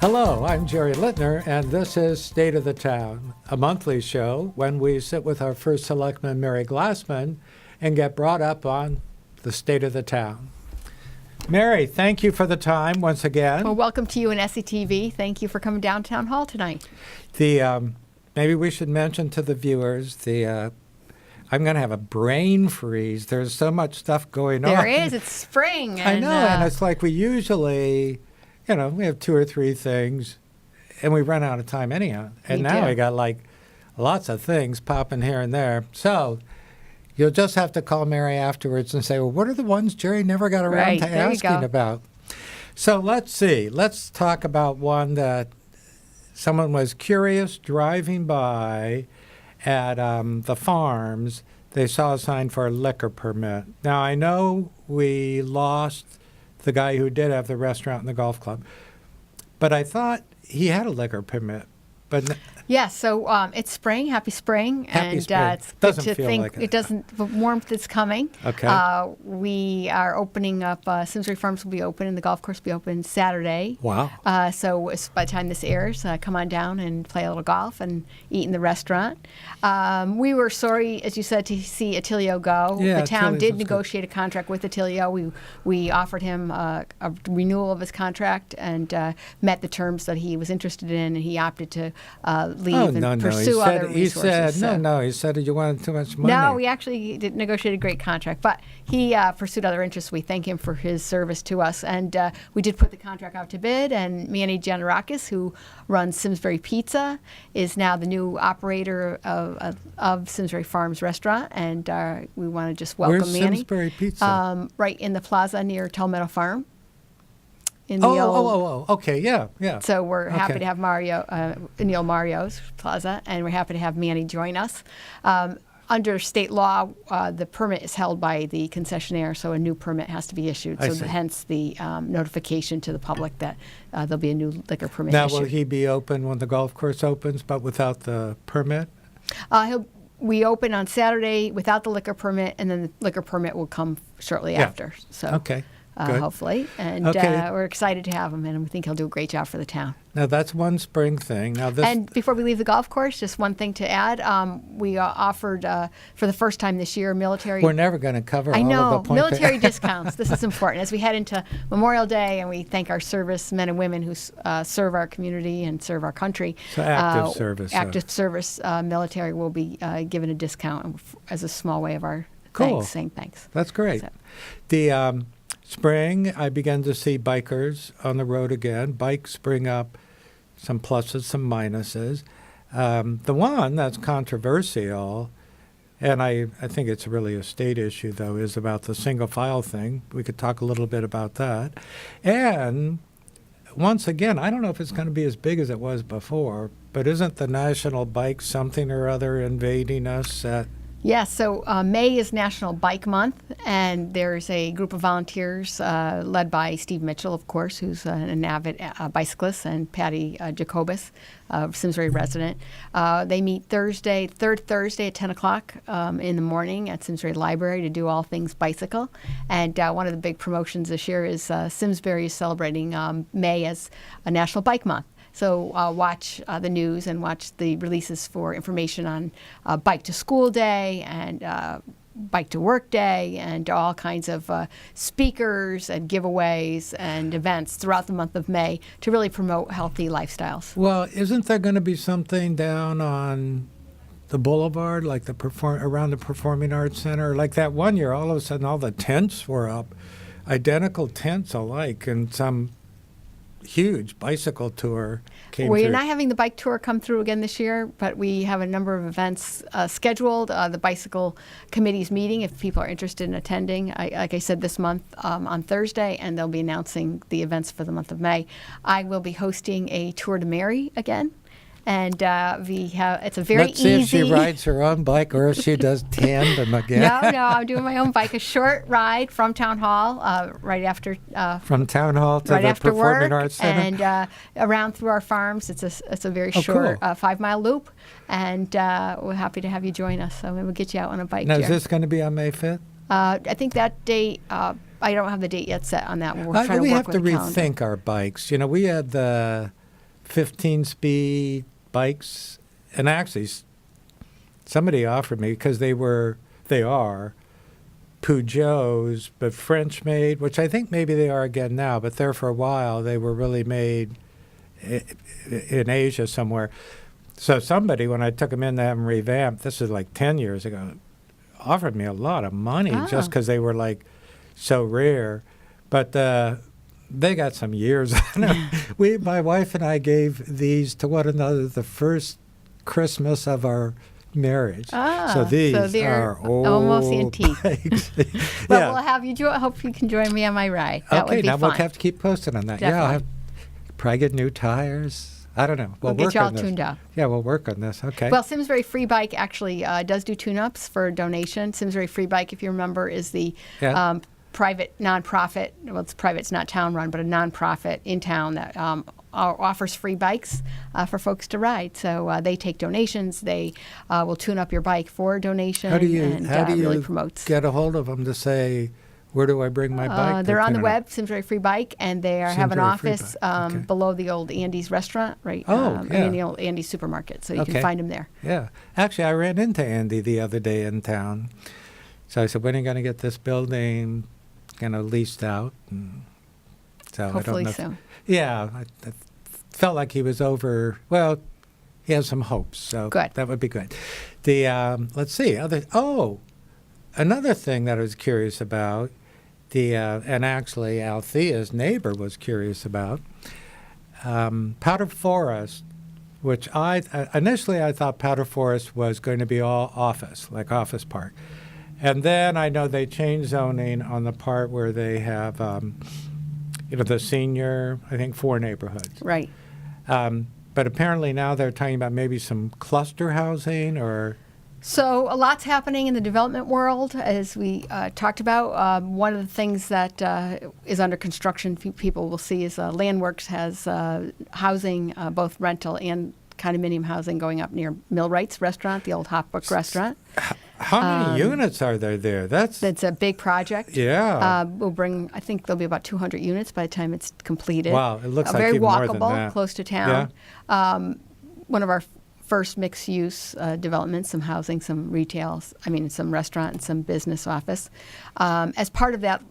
Hello, I'm Jerry Lintner, and this is State of the Town, a monthly show when we sit with our first Selectman, Mary Glassman, and get brought up on the state of the town. Mary, thank you for the time once again. Well, welcome to you and SCTV. Thank you for coming down to Town Hall tonight. Maybe we should mention to the viewers, I'm going to have a brain freeze. There's so much stuff going on. There is. It's spring. I know, and it's like we usually, we have 2 or 3 things, and we run out of time anyhow. And now we got like lots of things popping here and there. So you'll just have to call Mary afterwards and say, well, what are the ones Jerry never got around to asking about? So let's see. Let's talk about one that someone was curious driving by at the farms. They saw a sign for a liquor permit. Now, I know we lost the guy who did have the restaurant and the golf club, but I thought he had a liquor permit. But yes, so it's spring. Happy spring. Happy spring. It's doesn't good to feel think like it doesn't. The warmth is coming. Okay. We are opening up. Simsbury Farms will be open, and the golf course will be open Saturday. Wow. So by the time this airs, come on down and play a little golf and eat in the restaurant. We were sorry, as you said, to see Attilio go. Yeah, the town Attilio's did good. negotiate a contract with Attilio. We offered him a renewal of his contract and met the terms that he was interested in, and he opted to leave and pursue other resources. He said you wanted too much money. No, we actually did negotiate a great contract, but he pursued other interests. We thank him for his service to us, and we did put the contract out to bid, and Manny Giannarakis, who runs Simsbury Pizza, is now the new operator of Simsbury Farms Restaurant, and we want to just welcome Where's Manny. Simsbury Pizza? Right in the plaza near Telmeadow Farm. Okay, yeah. So we're happy to have Neil Mario's Plaza, and we're happy to have Manny join us. Under state law, the permit is held by the concessionaire, so a new permit has to be issued. So hence the notification to the public that there'll be a new liquor permit issued. Now, will he be open when the golf course opens, but without the permit? We open on Saturday without the liquor permit, and then the liquor permit will come shortly after. So. Okay. Good. Hopefully, and we're excited to have him, and we think he'll do a great job for the town. Now, that's one spring thing. Now, and before we leave the golf course, just one thing to add. We offered, for the first time this year, military... We're never going to cover all of the points. Military discounts. This is important. As we head into Memorial Day, and we thank our service men and women who serve our community and serve our country. So active service. Active service military will be given a discount as a small way of our saying thanks. That's great. So. The... Spring, I began to see bikers on the road again. Bikes bring up some pluses, some minuses. The one that's controversial, and I think it's really a state issue, though, is about the single file thing. We could talk a little bit about that. And once again, I don't know if it's going to be as big as it was before, but isn't the National Bike something or other invading us at... Yes, so May is National Bike Month, and there's a group of volunteers led by Steve Mitchell, of course, who's an avid bicyclist, and Patty Jacobus, a Simsbury resident. They meet third Thursday at 10 o'clock in the morning at Simsbury Library to do all things bicycle. And one of the big promotions this year is Simsbury is celebrating May as a National Bike Month. So watch the news and watch the releases for information on Bike to School Day and Bike to Work Day and all kinds of speakers and giveaways and events throughout the month of May to really promote healthy lifestyles. Well, isn't there going to be something down on the boulevard, like around the Performing Arts Center? Like that one year, all of a sudden, all the tents were up, identical tents alike, and some huge bicycle tour came We're through. not having the bike tour come through again this year, but we have a number of events scheduled. The bicycle committee's meeting, if people are interested in attending, like I said, this month on Thursday, and they'll be announcing the events for the month of May. I will be hosting a Tour de Mary again. And it's a very Let's see easy... if she rides her own bike or if she does tandem again. No, I'm doing my own bike. A short ride from Town Hall, right after... from Town Hall to right the after Performing work, Arts Center? And around through our farms. It's a very short 5-mile loop, and we're happy to have you join us. So we'll get you out on a bike. Now, Jerry. is this going to be on May 5th? I think that date... I don't have the date yet set on that one. We're trying we to have work to with the calendar. rethink our bikes. You know, we had the 15-speed bikes, and actually somebody offered me, because they are Peugeots, but French made, which I think maybe they are again now, but there for a while they were really made in Asia somewhere. So somebody, when I took them in to have them revamped, this is like 10 years ago, offered me a lot of money just because they were like so rare. But they got some years on them. My wife and I gave these to one another the first Christmas of our marriage. So these are old almost antique. bikes. Well, Yeah. we'll have you. I hope you can join me on my ride. That would Okay, be now fun. we'll have to keep posting on that. Definitely. Yeah, I'll have probably get new tires. I don't know. We'll We'll get work you all on this. tuned up. Yeah, we'll work on this. Okay. Well, Simsbury Free Bike actually does do tune-ups for donation. Simsbury Free Bike, if you remember, is the Yeah. private nonprofit. Well, it's private; it's not town-run, but a nonprofit in town that offers free bikes for folks to ride. So they take donations. They will tune up your bike for a donation. how do you really promotes. get a hold of them to say, where do I bring my bike? They're on the Turn it web, Simsbury Free Bike, and they have an Simsbury Free office Bike, okay. below the old Andy's restaurant, right? Oh, I mean, the old Andy's supermarket, so you Okay. can find them there. Yeah. Actually, I ran into Andy the other day in town. So I said, when are you going to get this building, leased out? And so Hopefully I don't know. soon. Yeah. I felt like he was over. Well, he has some hopes. So Good. that would be good. Let's see. Another thing that I was curious about, and actually Althea's neighbor was curious about, Powder Forest, which initially I thought Powder Forest was going to be all office, like Office Park. And then I know they changed zoning on the part where they have, the senior, I think 4 neighborhoods. Right. But apparently now they're talking about maybe some cluster housing or... So a lot's happening in the development world, as we talked about. One of the things that is under construction, people will see, is Landworks has housing, both rental and condominium housing, going up near Millwright's restaurant, the old Hopbook restaurant. How many units are there? That's a big project. Yeah. We'll bring, I think there'll be about 200 units by the time it's completed. Wow, it looks like very even more than walkable, that. close to town. One of our first mixed-use developments, some housing, some retail, some restaurant and some business office. As part of that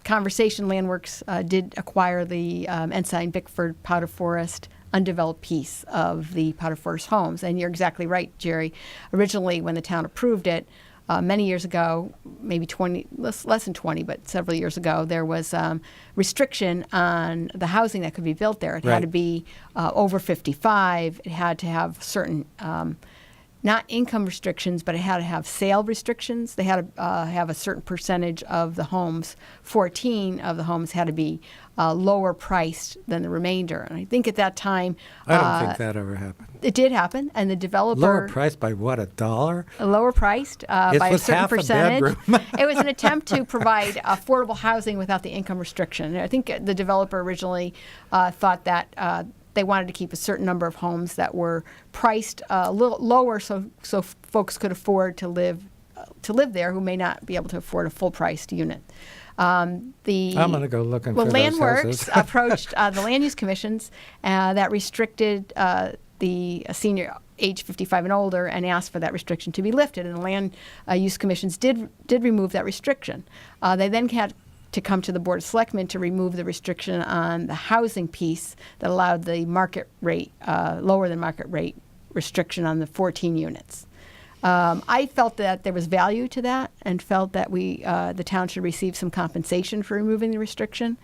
conversation, Landworks did acquire the Ensign Bickford Powder Forest undeveloped piece of the Powder Forest homes. And you're exactly right, Jerry. Originally, when the town approved it, many years ago, maybe 20, less than 20, but several years ago, there was restriction on the housing that could be built there. It had to be over 55. It had to have certain, not income restrictions, but it had to have sale restrictions. They had to have a certain percentage of the homes. 14 of the homes had to be lower priced than the remainder. And I think at that time... I don't think that ever happened. It did happen, and the developer... Lower priced by what, $1? Lower priced by a certain half a percentage. bedroom. It was an attempt to provide affordable housing without the income restriction. I think the developer originally thought that they wanted to keep a certain number of homes that were priced a little lower, so folks could afford to live there who may not be able to afford a full-priced unit. I'm going to go looking for those Landworks houses. approached the land use commissions that restricted the senior age 55 and older and asked for that restriction to be lifted. And the land use commissions did remove that restriction. They then had to come to the Board of Selectmen to remove the restriction on the housing piece that allowed the market rate, lower than market rate restriction on the 14 units. I felt that there was value to that and felt that the town should receive some compensation for removing the restriction.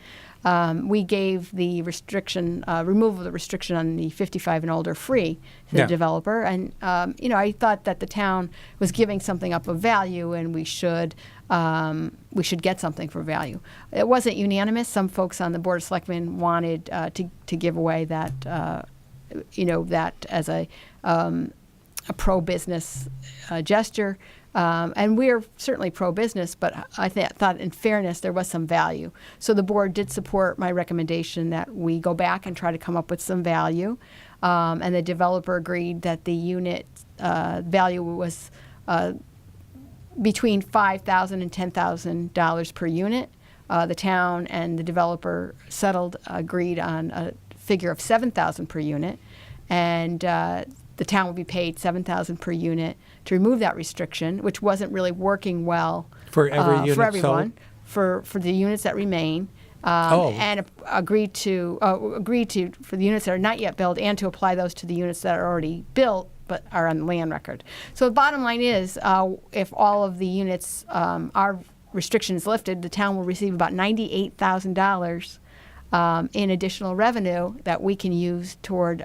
We gave the restriction, removal of the restriction on the 55 and older free to the developer. And, I thought that the town was giving something up of value and we should get something for value. It wasn't unanimous. Some folks on the Board of Selectmen wanted to give away that, that as a pro-business gesture. And we're certainly pro-business, but I thought in fairness there was some value. So the board did support my recommendation that we go back and try to come up with some value. And the developer agreed that the unit value was between $5,000 and $10,000 per unit. The town and the developer agreed on a figure of $7,000 per unit, and the town will be paid $7,000 per unit to remove that restriction, which wasn't really working well For every unit for everyone, sold? for the units that remain. And agreed to for the units that are not yet built, and to apply those to the units that are already built but are on the land record. So the bottom line is, if all of the units are restrictions lifted, the town will receive about $98,000 in additional revenue that we can use toward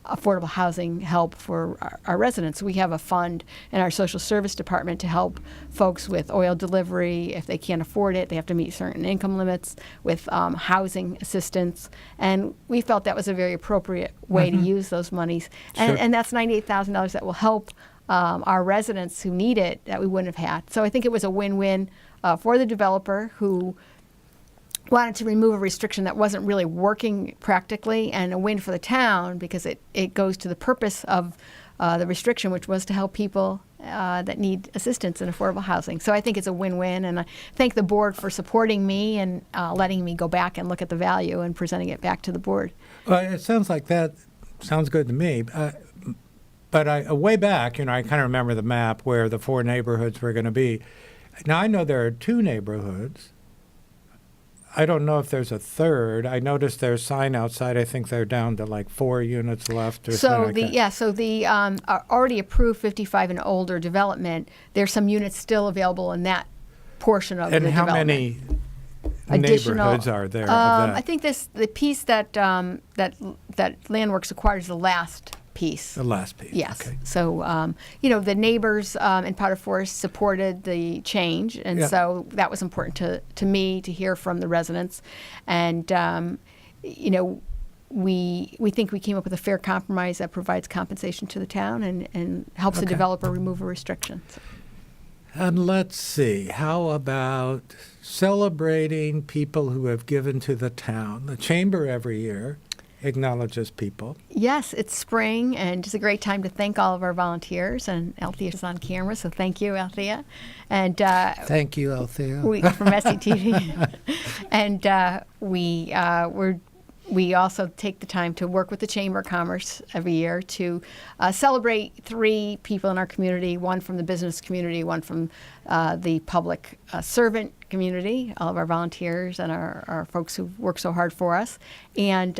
affordable housing help for our residents. We have a fund in our social service department to help folks with oil delivery. If they can't afford it, they have to meet certain income limits, with housing assistance. And we felt that was a very appropriate way to use those monies. And that's $98,000 that will help our residents who need it that we wouldn't have had. So I think it was a win-win for the developer, who wanted to remove a restriction that wasn't really working practically, and a win for the town because it goes to the purpose of the restriction, which was to help people that need assistance in affordable housing. So I think it's a win-win, and I thank the board for supporting me and letting me go back and look at the value and presenting it back to the board. Well, it sounds like that sounds good to me. But way back, I kind of remember the map where the 4 neighborhoods were going to be. Now, I know there are 2 neighborhoods. I don't know if there's a third. I noticed there's a sign outside. I think they're down to like 4 units left or something like that. So the already approved 55 and older development, there's some units still available in that portion of the development. And how many neighborhoods are there of that? I think the piece that Landworks acquired is the last piece. The last piece. Yes. Okay. So, the neighbors in Powder Forest supported the change, and so that was important to me to hear from the residents. And, we think we came up with a fair compromise that provides compensation to the town and helps the developer remove a restriction. So. And let's see, how about celebrating people who have given to the town? The chamber every year acknowledges people. Yes, it's spring, and it's a great time to thank all of our volunteers. And Althea's on camera, so thank you, Althea. And thank you, Althea. From SCTV. And we also take the time to work with the Chamber of Commerce every year to celebrate 3 people in our community, one from the business community, one from the public servant community, all of our volunteers and our folks who work so hard for us, and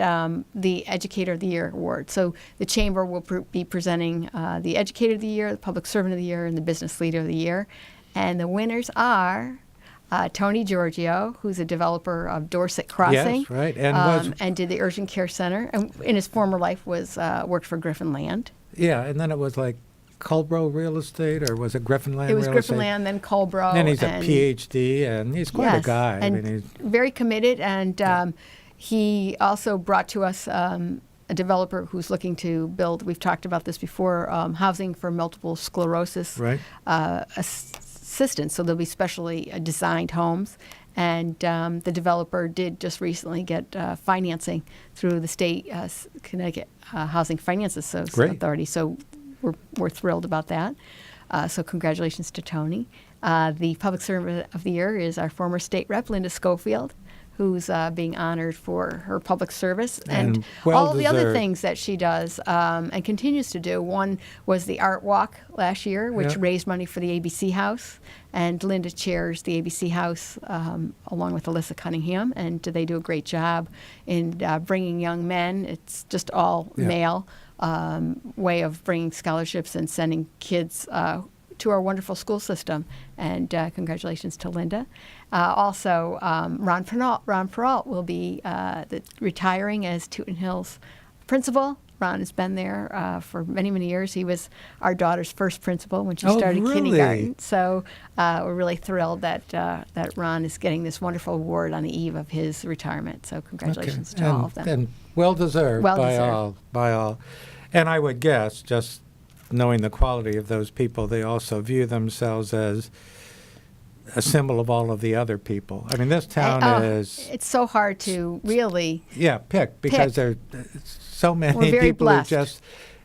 the Educator of the Year award. So the Chamber will be presenting the Educator of the Year, the Public Servant of the Year, and the Business Leader of the Year. And the winners are Tony Giorgio, who's a developer of Dorset Crossing. Yes, right. And did the Urgent Care Center. And in his former life worked for Griffin Land. Yeah, and then it was like Culbro Real Estate, or was it Griffin Land Real Estate? It was Griffin Land, then Culbro. And he's a PhD, and he's quite a guy. And he's very committed, and he also brought to us a developer who's looking to build, we've talked about this before, housing for multiple sclerosis assistance. So there'll be specially designed homes. And the developer did just recently get financing through the state Connecticut Housing Finance Authority. So we're thrilled about that. So congratulations to Tony. The Public Servant of the Year is our former state rep, Linda Schofield, who's being honored for her public service and all of the other things that she does and continues to do. One was the Art Walk last year, which raised money for the ABC House. And Linda chairs the ABC House along with Alyssa Cunningham, and they do a great job in bringing young men. It's just all male way of bringing scholarships and sending kids to our wonderful school system. And congratulations to Linda. Also, Ron Peralt will be retiring as Tooten Hills principal. Ron has been there for many, many years. He was our daughter's first principal when she started kindergarten. So we're really thrilled that Ron is getting this wonderful award on the eve of his retirement. So congratulations to all of them. And well-deserved by all. And I would guess, just knowing the quality of those people, they also view themselves as a symbol of all of the other people. I mean, this town is... It's so hard to really... pick, because there's so many people blessed. Who just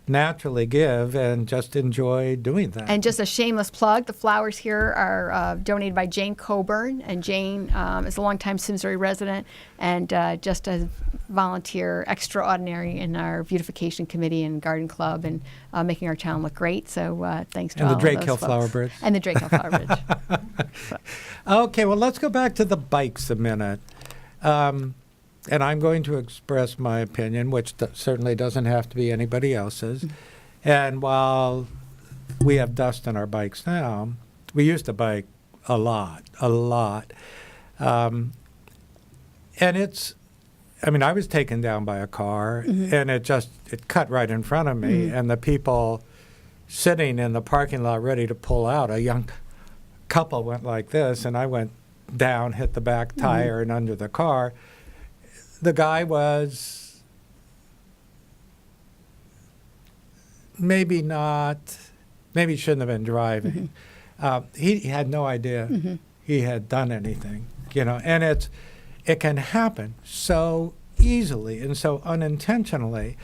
naturally give and just enjoy doing that. And just a shameless plug, the flowers here are donated by Jane Coburn, and Jane is a longtime Simsbury resident and just a volunteer extraordinary in our beautification committee and garden club and making our town look great. So thanks to all And the of Drake those Hill folks. Flower Bridge. And the Drake Hill Flower Bridge. So. Okay, well, let's go back to the bikes a minute. And I'm going to express my opinion, which certainly doesn't have to be anybody else's. And while we have dust on our bikes now, we used to bike a lot. And I was taken down by a car, and it cut right in front of me, and the people sitting in the parking lot ready to pull out, a young couple went like this, and I went down, hit the back tire and under the car. The guy was maybe he shouldn't have been driving. He had no idea he had done anything, and it can happen so easily and so unintentionally.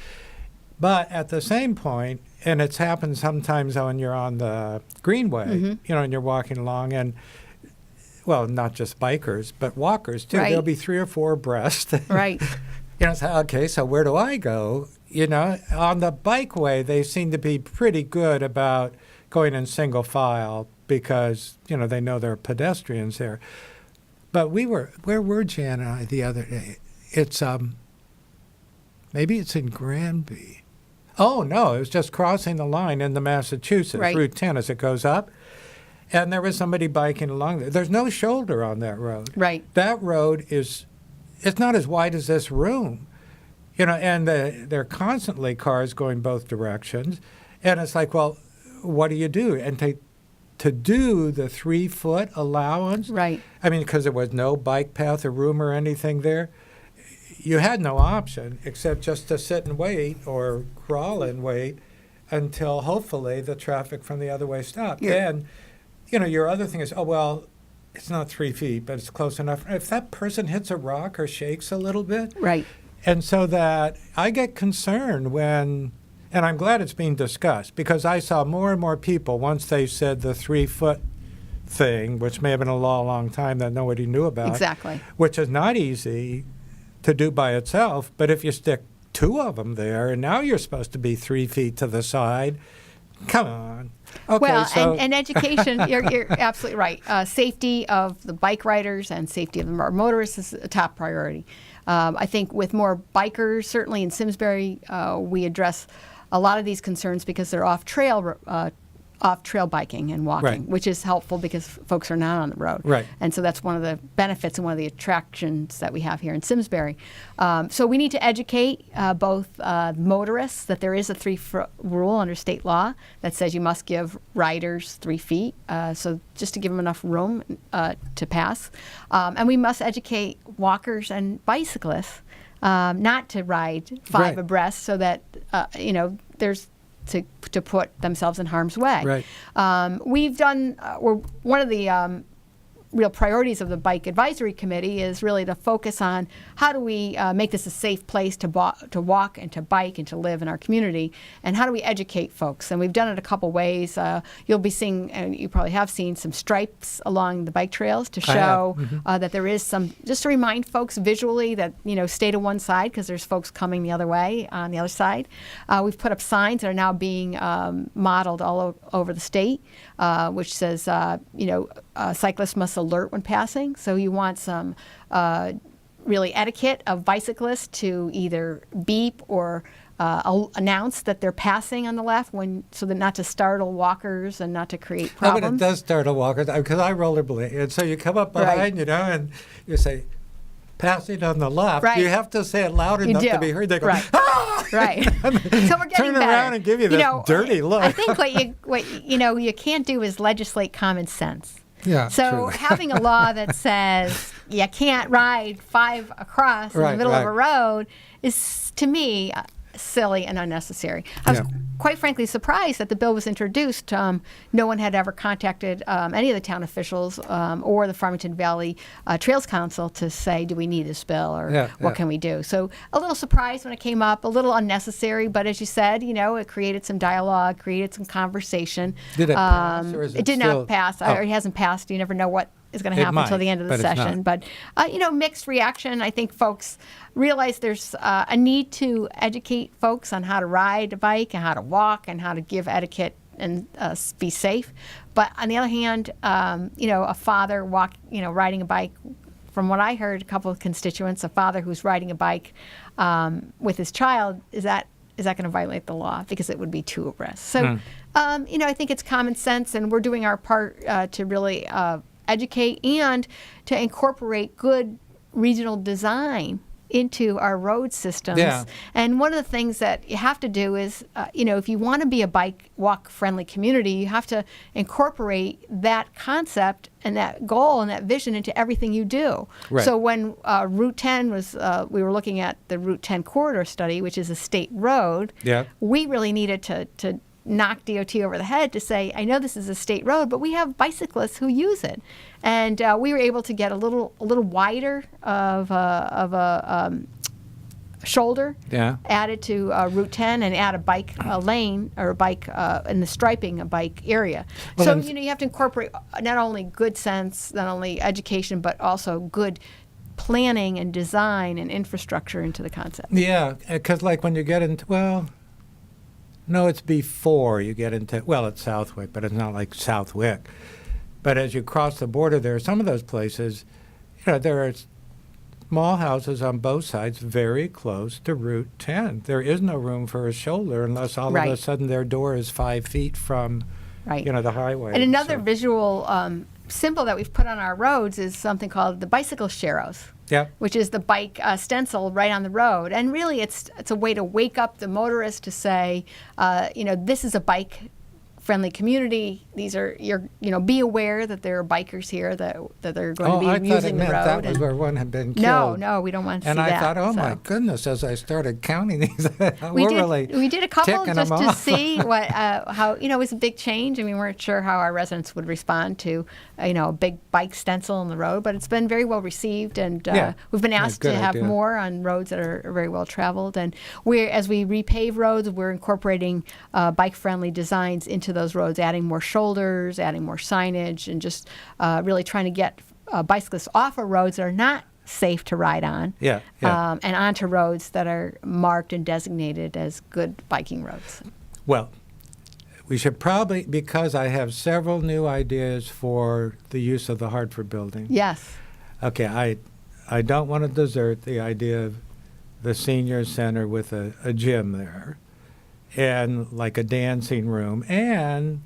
But at the same point, and it's happened sometimes when you're on the Greenway, and you're walking along, and well, not just bikers, but walkers too. Right. There'll be 3 or 4 abreast. Right. So where do I go? On the bikeway, they seem to be pretty good about going in single file because, they know there are pedestrians there. But where were Jan and I the other day? It's, maybe it's in Granby. Oh, no, it was just crossing the line into Massachusetts, Right. Route 10 as it goes up. And there was somebody biking along there. There's no shoulder on that road. Right. That road it's not as wide as this room, and there are constantly cars going both directions. And it's like, well, what do you do? And to do the 3-foot allowance, Right. because there was no bike path or room or anything there, you had no option except just to sit and wait or crawl and wait until hopefully the traffic from the other way stopped. Yeah. And your other thing is, oh, well, it's not 3 feet, but it's close enough. If that person hits a rock or shakes a little bit. Right. And so that I get concerned when, and I'm glad it's being discussed, because I saw more and more people, once they said the 3-foot thing, which may have been a law a long time that nobody knew about. Exactly. Which is not easy to do by itself, but if you stick 2 of them there, and now you're supposed to be 3 feet to the side, come on. Okay, well, so and education, you're absolutely right. Safety of the bike riders and safety of the motorists is a top priority. I think with more bikers, certainly in Simsbury, we address a lot of these concerns because they're off-trail biking and walking, Right. which is helpful because folks are not on the road. Right. And so that's one of the benefits and one of the attractions that we have here in Simsbury. So we need to educate both motorists that there is a 3-foot rule under state law that says you must give riders 3 feet, so just to give them enough room to pass. And we must educate walkers and bicyclists not to ride 5 Right. abreast so that, there's to put themselves in harm's way. Right. We've done, one of the real priorities of the Bike Advisory Committee is really to focus on how do we make this a safe place to walk and to bike and to live in our community, and how do we educate folks. And we've done it a couple ways. You'll be seeing, and you probably have seen, some stripes along the bike trails to show that there is some, just to remind folks visually that, stay to one side because there's folks coming the other way on the other side. We've put up signs that are now being modeled all over the state, which says, cyclists must alert when passing. So you want some really etiquette of bicyclists to either beep or announce that they're passing on the left, so that not to startle walkers and not to create problems. No, but it does startle walkers because I rollerblade, and so you come up behind, Right. And you say, passing on the left. Right. You have to say it loud enough to be heard. They go, Right. ah! Right. So we're getting Turn better. around and give you this dirty look. I think what you can't do is legislate common sense. Yeah. So true. having a law that says you can't ride 5 across in the middle of a road is, to me, silly and unnecessary. I was quite frankly surprised that the bill was introduced. No one had ever contacted any of the town officials or the Farmington Valley Trails Council to say, do we need this bill or what can we do? So a little surprised when it came up, a little unnecessary, but as you said, it created some dialogue, created some conversation. Did it pass, or is it did still... not pass. Or it hasn't passed. You never know what is going to It happen until might, the end of the but it's session. not. But, mixed reaction. I think folks realize there's a need to educate folks on how to ride a bike and how to walk and how to give etiquette and be safe. But on the other hand, a father riding a bike, from what I heard, a couple of constituents, a father who's riding a bike with his child, is that going to violate the law? Because it would be two abreast. So, I think it's common sense, and we're doing our part to really educate and to incorporate good regional design into our road systems. Yeah. And one of the things that you have to do is, if you want to be a bike walk friendly community, you have to incorporate that concept and that goal and that vision into everything you do. Right. So when Route 10 was, we were looking at the Route 10 corridor study, which is a state road. Yeah. We really needed to knock DOT over the head to say, I know this is a state road, but we have bicyclists who use it. And we were able to get a little wider of a shoulder added to Route 10 and add a bike lane or a bike in the striping a bike area. Well, so, you have to incorporate not only good sense, not only education, but also good planning and design and infrastructure into the concept. Yeah, because like when you get into, no, it's before you get into, it's Southwick, but it's not like Southwick. But as you cross the border there, some of those places, there are small houses on both sides very close to Route 10. There is no room for a shoulder unless all of a sudden their door is 5 feet from, the highway. And another visual symbol that we've put on our roads is something called the bicycle sharrows. Yeah. Which is the bike stencil right on the road. And really it's a way to wake up the motorist to say, this is a bike friendly community. These are be aware that there are bikers here that they're going to be using the road. That was where one had been killed. No, we don't want to see that. And I thought, my goodness, as I started counting these, we did a couple just to off. see how it was a big change, and we weren't sure how our residents would respond to a big bike stencil on the road, but it's been very well received, and we've been asked to have more on roads that are very well traveled. And as we repave roads, we're incorporating bike friendly designs into those roads, adding more shoulders, adding more signage, and just really trying to get bicyclists off of roads that are not safe to ride on, and onto roads that are marked and designated as good biking roads. Well, we should probably, because I have several new ideas for the use of the Hartford building. Yes. Okay, I don't want to desert the idea of the senior center with a gym there and like a dancing room and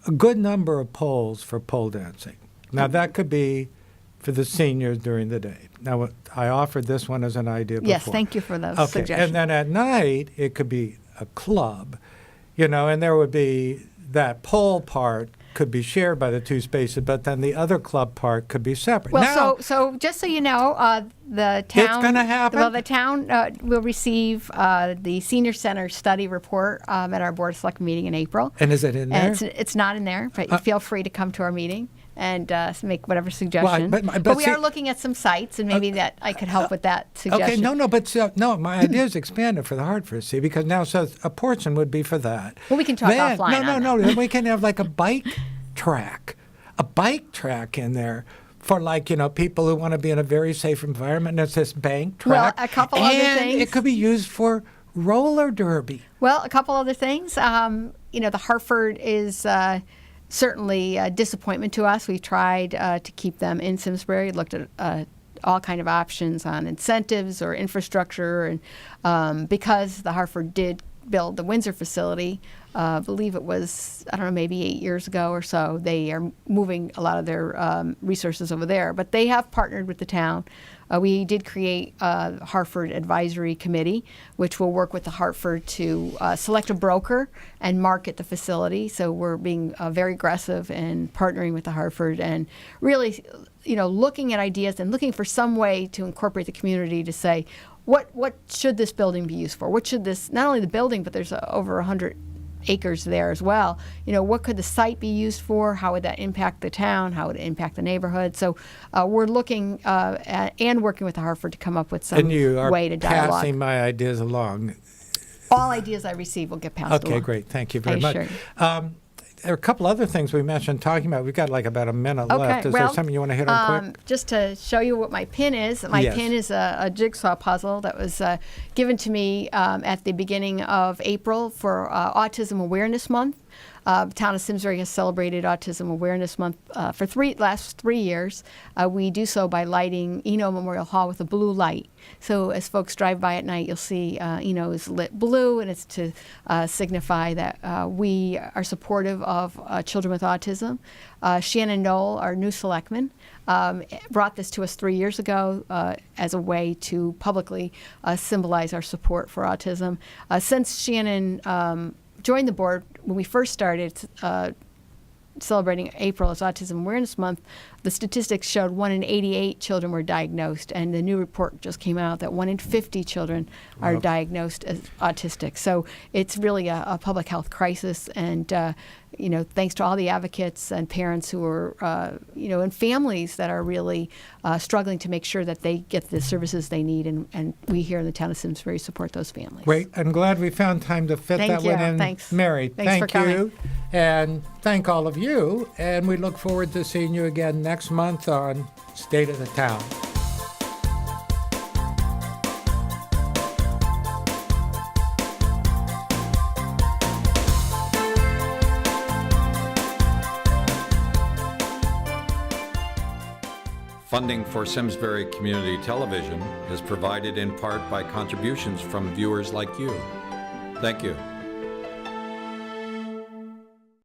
a good number of poles for pole dancing. Now, that could be for the seniors during the day. Now, I offered this one as an idea before. Yes, thank you for those suggestions. And then at night, it could be a club, and there would be that pole part could be shared by the two spaces, but then the other club part could be separate. Well, now, so just so you know, the town... It's going to happen? Well, the town will receive the Senior Center study report at our Board of Selectmen meeting in April. And is it in there? And it's not in there, but you feel free to come to our meeting and make whatever suggestions. But we are looking at some sites, and maybe that I could help with that suggestion. Okay, my idea is expanded for the Hartford, see, because now a portion would be for that. Well, we can talk offline. Then we can have like a bike track in there for people who want to be in a very safe environment. And it's this bank track. Well, a couple other things. And it could be used for roller derby. Well, a couple other things. The Hartford is certainly a disappointment to us. We've tried to keep them in Simsbury, looked at all kind of options on incentives or infrastructure. And because the Hartford did build the Windsor facility, I believe it was, maybe 8 years ago or so, they are moving a lot of their resources over there. But they have partnered with the town. We did create a Hartford Advisory Committee, which will work with the Hartford to select a broker and market the facility. So we're being very aggressive in partnering with the Hartford and really, looking at ideas and looking for some way to incorporate the community to say, what should this building be used for? What should this, not only the building, but there's over 100 acres there as well. What could the site be used for? How would that impact the town? How would it impact the neighborhood? So we're looking at, and working with the Hartford to come up with some way to dialogue. And you are passing my ideas along. All ideas I receive will get passed along. Okay, great. Thank you very much. there are a couple other things we mentioned talking about. We've got like about a minute Okay, left. Is there something you want to hit on quick? Just to show you what my pin is. My Yes. pin is a jigsaw puzzle that was given to me at the beginning of April for Autism Awareness Month. The town of Simsbury has celebrated Autism Awareness Month for last 3 years. We do so by lighting Eno Memorial Hall with a blue light. So as folks drive by at night, you'll see Eno is lit blue, and it's to signify that we are supportive of children with autism. Shannon Knoll, our new selectman, brought this to us 3 years ago as a way to publicly symbolize our support for autism. Since Shannon joined the board, when we first started celebrating April as Autism Awareness Month, the statistics showed 1 in 88 children were diagnosed, and the new report just came out that 1 in 50 children are diagnosed as autistic. So it's really a public health crisis, and thanks to all the advocates and parents who are, and families that are really struggling to make sure that they get the services they need, and we here in the town of Simsbury support those families. Great. I'm glad we found time to fit Thank that you. one in. Thanks. Mary, Thanks for thank you. coming. And thank all of you. And we look forward to seeing you again next month on State of the Town. Funding for Simsbury Community Television is provided in part by contributions from viewers like you. Thank you.